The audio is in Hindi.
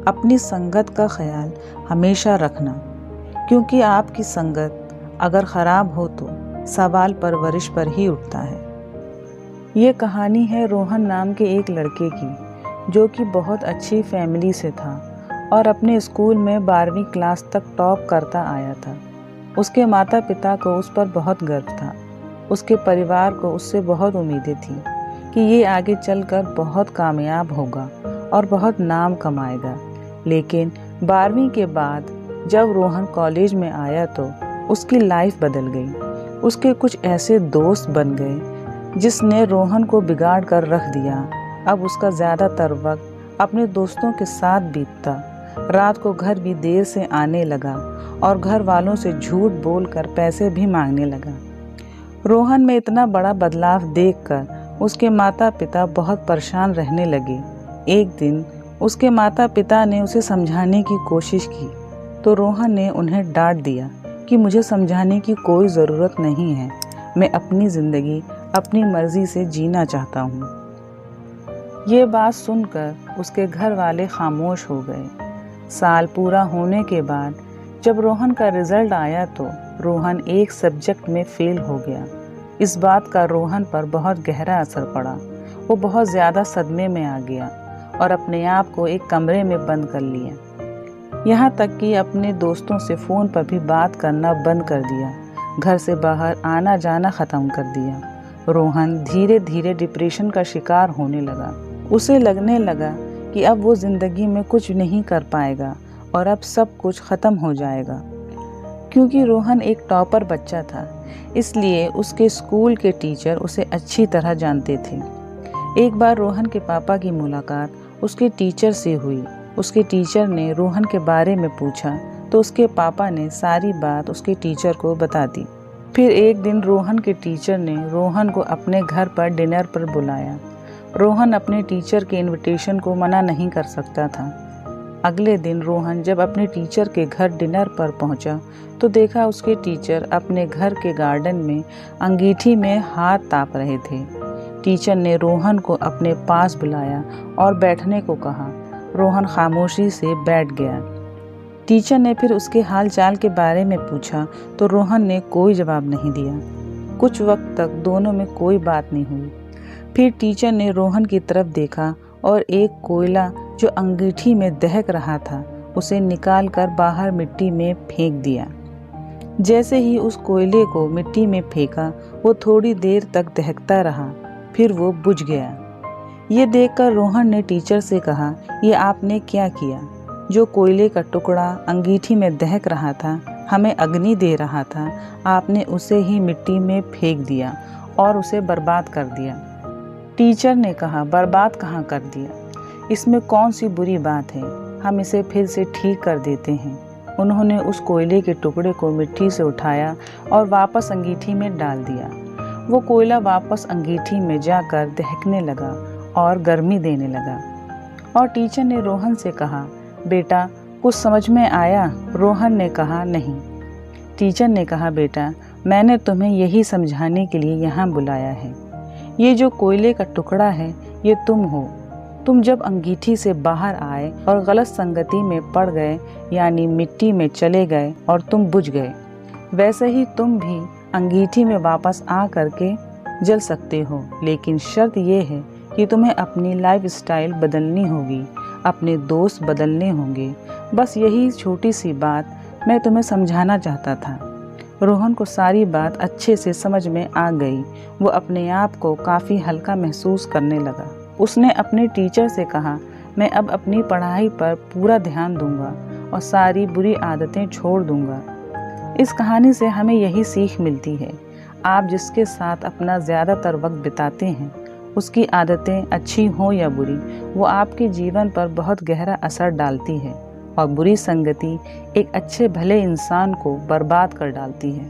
अपनी संगत का ख्याल हमेशा रखना, क्योंकि आपकी संगत अगर ख़राब हो तो सवाल परवरिश पर ही उठता है। ये कहानी है रोहन नाम के एक लड़के की, जो कि बहुत अच्छी फैमिली से था और अपने स्कूल में 12वीं क्लास तक टॉप करता आया था। उसके माता पिता को उस पर बहुत गर्व था। उसके परिवार को उससे बहुत उम्मीदें थी कि ये आगे चलकर बहुत कामयाब होगा और बहुत नाम कमाएगा। लेकिन 12वीं के बाद जब रोहन कॉलेज में आया तो उसकी लाइफ बदल गई। उसके कुछ ऐसे दोस्त बन गए जिसने रोहन को बिगाड़ कर रख दिया। अब उसका ज़्यादातर वक्त अपने दोस्तों के साथ बीतता। रात को घर भी देर से आने लगा और घर वालों से झूठ बोलकर पैसे भी मांगने लगा। रोहन में इतना बड़ा बदलाव देखकर उसके माता पिता बहुत परेशान रहने लगे। एक दिन उसके माता पिता ने उसे समझाने की कोशिश की तो रोहन ने उन्हें डांट दिया कि मुझे समझाने की कोई ज़रूरत नहीं है, मैं अपनी ज़िंदगी अपनी मर्ज़ी से जीना चाहता हूँ। ये बात सुनकर उसके घर वाले खामोश हो गए। साल पूरा होने के बाद जब रोहन का रिज़ल्ट आया तो रोहन एक सब्जेक्ट में फेल हो गया। इस बात का रोहन पर बहुत गहरा असर पड़ा। वो बहुत ज़्यादा सदमे में आ गया और अपने आप को एक कमरे में बंद कर लिया। यहाँ तक कि अपने दोस्तों से फ़ोन पर भी बात करना बंद कर दिया। घर से बाहर आना जाना ख़त्म कर दिया। रोहन धीरे धीरे डिप्रेशन का शिकार होने लगा। उसे लगने लगा कि अब वो ज़िंदगी में कुछ नहीं कर पाएगा और अब सब कुछ ख़त्म हो जाएगा। क्योंकि रोहन एक टॉपर बच्चा था, इसलिए उसके स्कूल के टीचर उसे अच्छी तरह जानते थे। एक बार रोहन के पापा की मुलाकात उसके टीचर से हुई। उसके टीचर ने रोहन के बारे में पूछा तो उसके पापा ने सारी बात उसके टीचर को बता दी। फिर एक दिन रोहन के टीचर ने रोहन को अपने घर पर डिनर पर बुलाया। रोहन अपने टीचर के इनविटेशन को मना नहीं कर सकता था। अगले दिन रोहन जब अपने टीचर के घर डिनर पर पहुंचा तो देखा उसके टीचर अपने घर के गार्डन में अंगीठी में हाथ ताप रहे थे। टीचर ने रोहन को अपने पास बुलाया और बैठने को कहा। रोहन खामोशी से बैठ गया। टीचर ने फिर उसके हाल चाल के बारे में पूछा तो रोहन ने कोई जवाब नहीं दिया। कुछ वक्त तक दोनों में कोई बात नहीं हुई। फिर टीचर ने रोहन की तरफ देखा और एक कोयला जो अंगीठी में दहक रहा था उसे निकालकर बाहर मिट्टी में फेंक दिया। जैसे ही उस कोयले को मिट्टी में फेंका वो थोड़ी देर तक दहकता रहा, फिर वो बुझ गया। ये देखकर रोहन ने टीचर से कहा, ये आपने क्या किया? जो कोयले का टुकड़ा अंगीठी में दहक रहा था, हमें अग्नि दे रहा था, आपने उसे ही मिट्टी में फेंक दिया और उसे बर्बाद कर दिया। टीचर ने कहा, बर्बाद कहाँ कर दिया? इसमें कौन सी बुरी बात है, हम इसे फिर से ठीक कर देते हैं। उन्होंने उस कोयले के टुकड़े को मिट्टी से उठाया और वापस अंगीठी में डाल दिया। वो कोयला वापस अंगीठी में जाकर दहकने लगा और गर्मी देने लगा। और टीचर ने रोहन से कहा, बेटा कुछ समझ में आया? रोहन ने कहा, नहीं। टीचर ने कहा, बेटा मैंने तुम्हें यही समझाने के लिए यहाँ बुलाया है। ये जो कोयले का टुकड़ा है ये तुम हो। तुम जब अंगीठी से बाहर आए और गलत संगति में पड़ गए, यानी मिट्टी में चले गए और तुम बुझ गए, वैसे ही तुम भी अंगीठी में वापस आ करके जल सकते हो। लेकिन शर्त ये है कि तुम्हें अपनी लाइफ स्टाइल बदलनी होगी, अपने दोस्त बदलने होंगे। बस यही छोटी सी बात मैं तुम्हें समझाना चाहता था। रोहन को सारी बात अच्छे से समझ में आ गई। वो अपने आप को काफ़ी हल्का महसूस करने लगा। उसने अपने टीचर से कहा, मैं अब अपनी पढ़ाई पर पूरा ध्यान दूंगा और सारी बुरी आदतें छोड़ दूंगा। इस कहानी से हमें यही सीख मिलती है, आप जिसके साथ अपना ज़्यादातर वक्त बिताते हैं, उसकी आदतें अच्छी हों या बुरी, वो आपके जीवन पर बहुत गहरा असर डालती है और बुरी संगति एक अच्छे भले इंसान को बर्बाद कर डालती है।